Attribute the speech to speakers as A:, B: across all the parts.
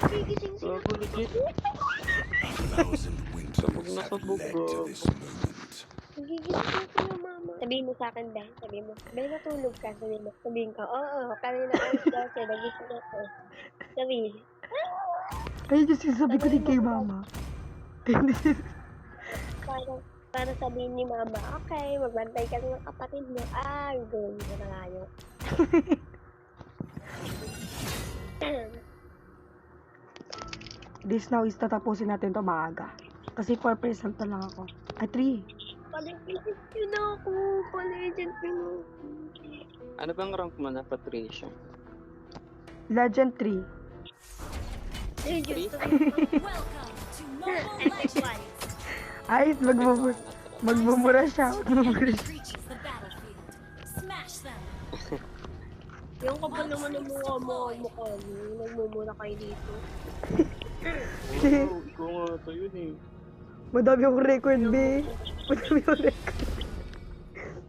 A: Nagigising sila.
B: Gago legit. Sabog na sabog, gago.
A: Nagigising sila, mama. Sabihin mo sa akin, Ben. Sabihin mo, Ben, natulog ka. Sabihin ka, oo, kanina alas 12, nagising ako. Sabihin.
C: Ay, kasi sabi ko din kay mama.
A: Para sabihin ni mama, okay, magbantay ka ng kapatid mo. Ah, gawin mo na nga yun.
C: This now is tatapusin natin to maaga. Kasi 4% na lang ako. Ay, 3.
A: Paligid yun na ako. Paligid yun ako.
B: Ano bang rank mo na, Patricia?
C: Legend 3.
A: Legend.
D: Welcome to Mobile Legends.
C: Ay, magmumura siya. Magmumura siya.
D: Reaches the battlefield. Smash them.
A: Yung kapal naman ng mukha mo. Nagmumura kayo dito.
B: Oo, ikaw nga ito yun eh.
C: Madami akong record, B.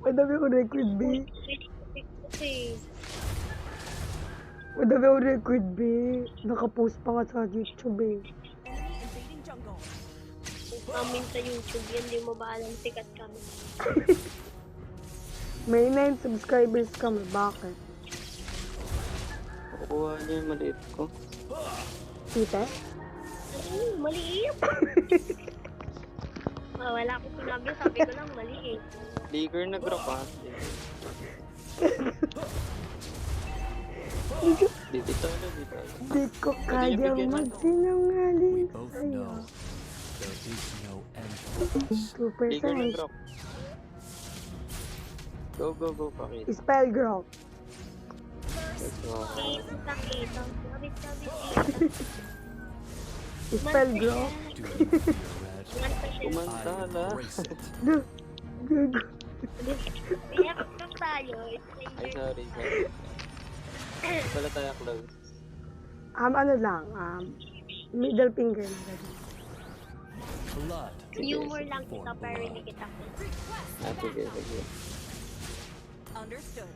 C: Madami akong record, B.
A: Kasi,
C: Madami akong record, B. Nakapost pa nga sa YouTube, eh.
D: Enemy invading jungle.
A: amin sa YouTube yan, di mo ba alam sikat kami.
C: May 9 subscribers kami. Bakit?
B: Kukuha niya yung maliit ko.
C: Tita?
A: Maliit. Wala akong sinabi, sabi ko lang maliit.
B: Liger na grapat. Dito tayo.
C: Di ko kayang magsinungaling
E: Both
C: sa'yo.
E: know there is no end for us.
C: 2%.
B: Liger na drop. Go, pakit.
C: Spell girl.
B: Let's go.
A: Sakit. Sabit.
C: Spell girl.
E: Do you feel red?
B: Kumanta
E: I
B: na.
E: embrace it.
C: Good.
A: Iyak ka tayo.
B: Ay, sorry. Wala tayo close.
C: Ano lang, middle finger na ganun.
E: Blood
A: Humor lang
E: for
A: kita pero hindi
E: blood.
A: kita ko.
B: Sige.
D: Understood.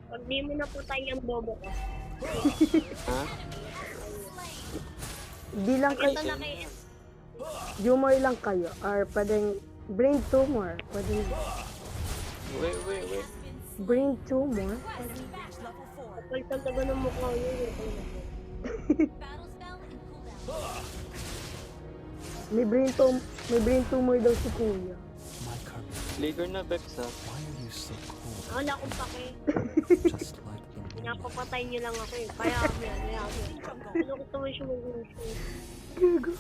A: Pag di mo na po tayo yung bobo ko.
B: Ha?
C: Di lang kayo,
A: Ito na kayo.
C: humor lang kayo, or pwedeng brain tumor, pwedeng
B: Wait.
C: brain tumor.
D: Match level 4.
A: Kapal talaga ng mukha nyo.
D: Battle spell and cooldown.
C: May brain tumor daw si kuya.
E: My courage.
B: Liger na Bex ha.
E: Why are you so cold?
A: Wala akong pake.
E: Just like the moon.
A: Pinapapatay nyo lang ako eh. Kaya ako yan. Ano ko tuloy siya mag-uusap?
C: Gago.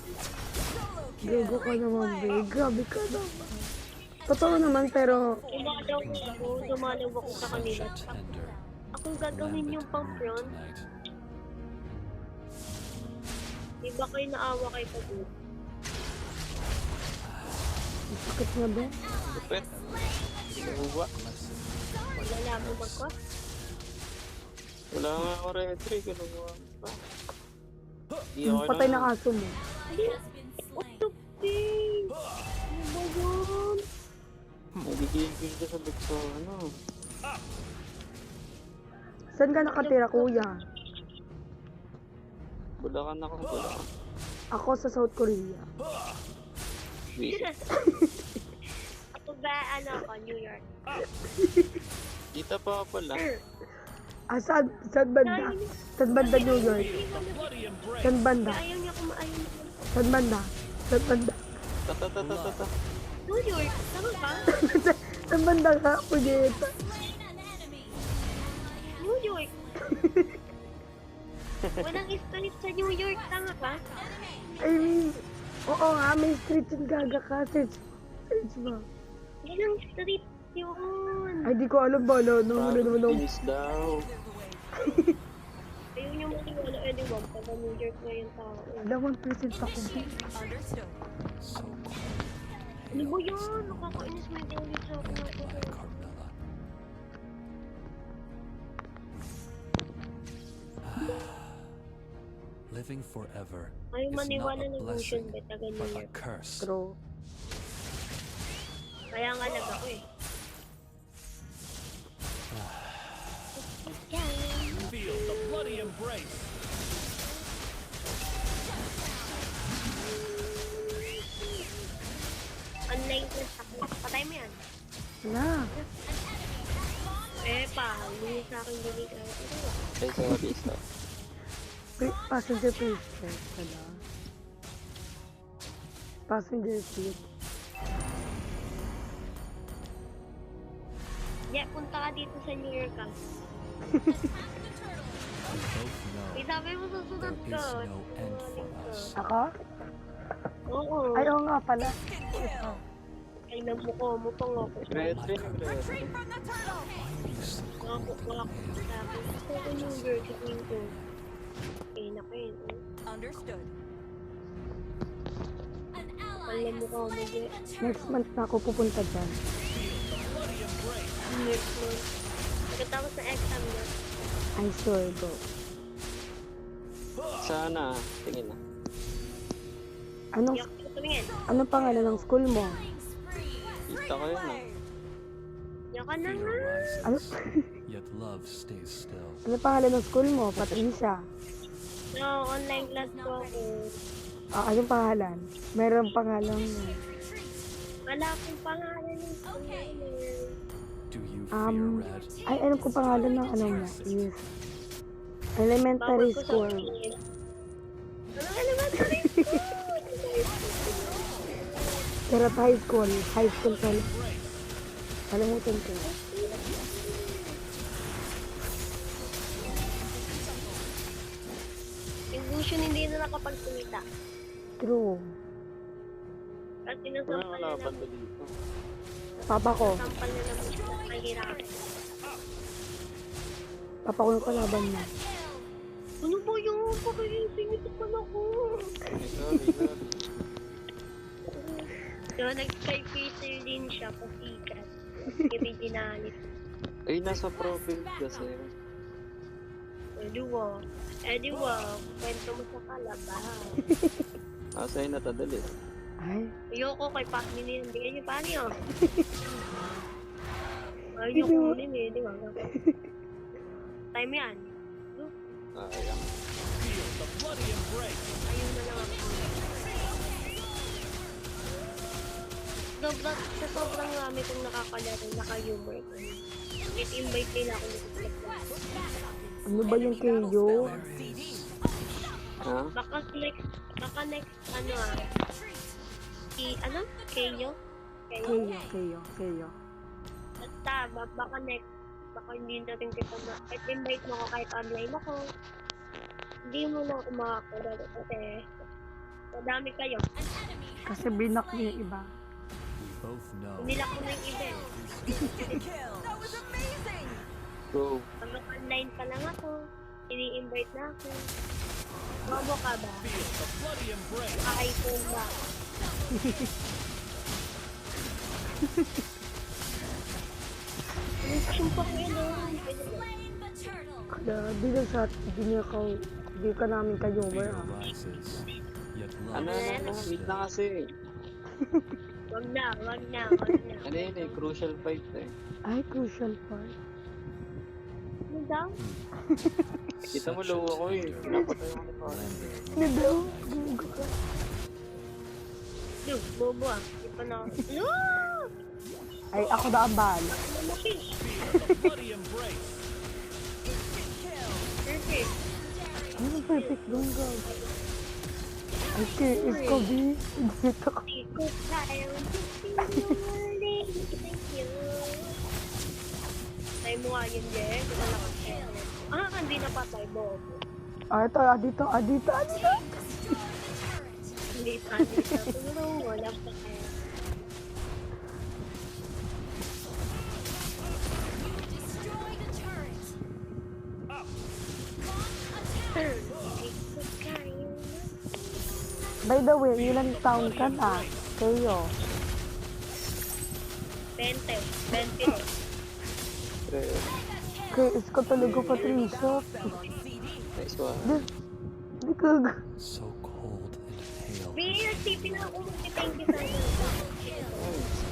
C: Gago ka naman, be. Grabe ka naman. Totoo naman, pero
A: Dumalaw ako sa kanila.
E: Tender.
A: Akong gagawin yung pang front.
E: Tonight.
A: Di ba kayo naawa kay Pagod?
C: sakit nga, be.
B: Lupit. Nabuwa.
A: Wala mo magkwa?
B: Wala nga ako retry. Kinuha pa. Di ako
C: Patay na kaso mo.
A: What the thing? Ano ba yun?
B: Nagigigil ka sa Bex sa ano.
C: Saan ka nakatira, kuya?
B: Bulakan ako.
C: Ako sa South Korea.
A: Ako ba, New York?
B: Dito pa pala.
C: Saan banda? Saan banda, New York? Saan banda?
A: Ayaw niya kumaayon niya.
C: Saan banda? Saan banda?
B: Ta.
A: New York? Tama ba?
C: Saan banda ka, punyeta?
A: New York? Walang street sa New York, tama ba?
C: I mean, oo nga, may street yung gaga ka. Search ba?
A: Walang street yun.
C: Ay, di ko alam ba, no?
B: Bilis daw.
A: Ayaw niyo maniwala, anyone, taga New York na yung tao.
C: Alam, 1% ako.
D: Understood.
E: So cold.
A: Ano ba yun? Nakakainis mo yung ulit sa akin.
E: Carmilla. Living forever
A: Ayaw
E: is not
A: maniwala
E: a
A: ng
E: blessing,
A: ocean ba, taga New
E: but a
A: York.
E: curse.
C: True.
A: Kaya nga lag ako eh.
F: Feel the bloody embrace.
C: Na.
A: Hindi sa akin din ka.
B: Ay, sa pista.
C: Passenger princess. Wala. Passenger seat.
A: Yeah, punta ka dito sa New York ka.
E: We both know
A: Sabi mo susunod
E: there
A: ko.
E: is no end for us.
C: Ako?
A: Oo.
C: Ay, oo nga pala.
A: Ay, namukha-mukha ako.
B: Retry.
D: Retreat from the turtle.
E: Why are you so cold
A: Nakakukha
E: and
A: ako
E: pale?
A: sa akin. Gusto ko yung virgin ko. Eh, naku yun.
D: Understood.
A: Alam mo ka mo dyan.
C: Next month na ako pupunta dyan.
A: Next month. Pagkatapos na exam na.
C: I'm sure, go.
B: Sana. Tingin na.
C: Anong,
A: Yak, tumingin.
C: anong pangalan ng school mo?
B: Kita ko yun ah.
A: Yak ka na
E: Fear
A: nga.
C: Ano,
E: rises, yet love stays still.
C: ano pangalan ng school mo? Patricia.
A: No, online class ko ako.
C: Ah, anong pangalan? Meron pangalan.
A: Wala akong pangalan ng school na yun.
E: Do you fear red?
C: Ay, ano ko pangalan ng ano mo? Yes. Elementary
A: Bawal ko
C: school.
A: sabihin. Ano elementary school?
C: Pero high school. High school pala. Kalimutan ko.
A: Yung Lucian hindi na nakapagsalita.
C: True.
A: At
B: Wala
A: sinasampal na
B: kalaban
A: lang.
B: ba dito?
C: Papa ko.
A: Sampal na lang. Mahirap.
C: Papa ko yung kalaban mo.
A: Ano ba yun? Pakisingit pa na ako.
B: Sorry.
A: So, nag-sky din siya pasikat. Originalis.
B: Ay, nasa profile kasi.
A: Eduwa. Kwento mo sa kalabahan.
B: Sa'yo natadali.
C: Ay,
A: Ayoko kay Pacni na yun. Bigyan niyo paano yun? Ayoko kunin eh, di ba? Time yan.
B: Ayan.
A: Ayun na lang ako. Sa sobrang rami kong nakakalaro, naka-humor ko. It-invite nila ako dito.
C: ano ba yung Keyo?
B: Ha?
A: Baka next, ano Keyo?
C: Keyo.
A: Basta, baka next, baka hindi natin kita na, kahit invite mo ako, kahit online ako, hindi mo na ako makakalaro kasi madami kayo.
C: Kasi binak niya yung iba.
E: We both know
A: Nila ko na yung event.
D: That was amazing.
B: Go.
A: Pag online pa lang ako, ini-invite na ako. Bobo ka ba? iPhone ba? Sumpa ko yun
C: Kaya di ka namin ka-humor
E: fear
C: ah.
E: rises, yet
B: Ano,
E: love
B: wait na kasi.
A: Wag na.
B: Ano yun eh, crucial fight eh.
C: Ay, crucial part.
A: Ano daw?
B: Kita mo
E: such
B: low
E: a
B: ako eh.
E: tender
B: Pinapatay ako ni Parang.
E: blended
C: Ano daw? Gugo ka.
A: Dude, bobo ah. Di pa na ako. No!
C: Ay, ako na ang bahala.
A: Mafish! Perfect.
C: Ano perfect doon ka? Ay, KS ko, B. Exit ako.
A: Ikot tayo. Sinungaling. Thank you. Tayo mo nga yun, Jer. Di ba nakasya? Hindi na patay, bobo.
C: Ah, ito, dito.
A: Hindi pa, Tulong mo, lang pa kayo. Ikot tayo.
C: By the way, ilang taon ka na? Kayo.
A: 20.
C: KS ko talaga, Patricia.
B: Nice one.
C: Di ka.
E: so cold and pale.
A: BSCP na ako. Thank you sana.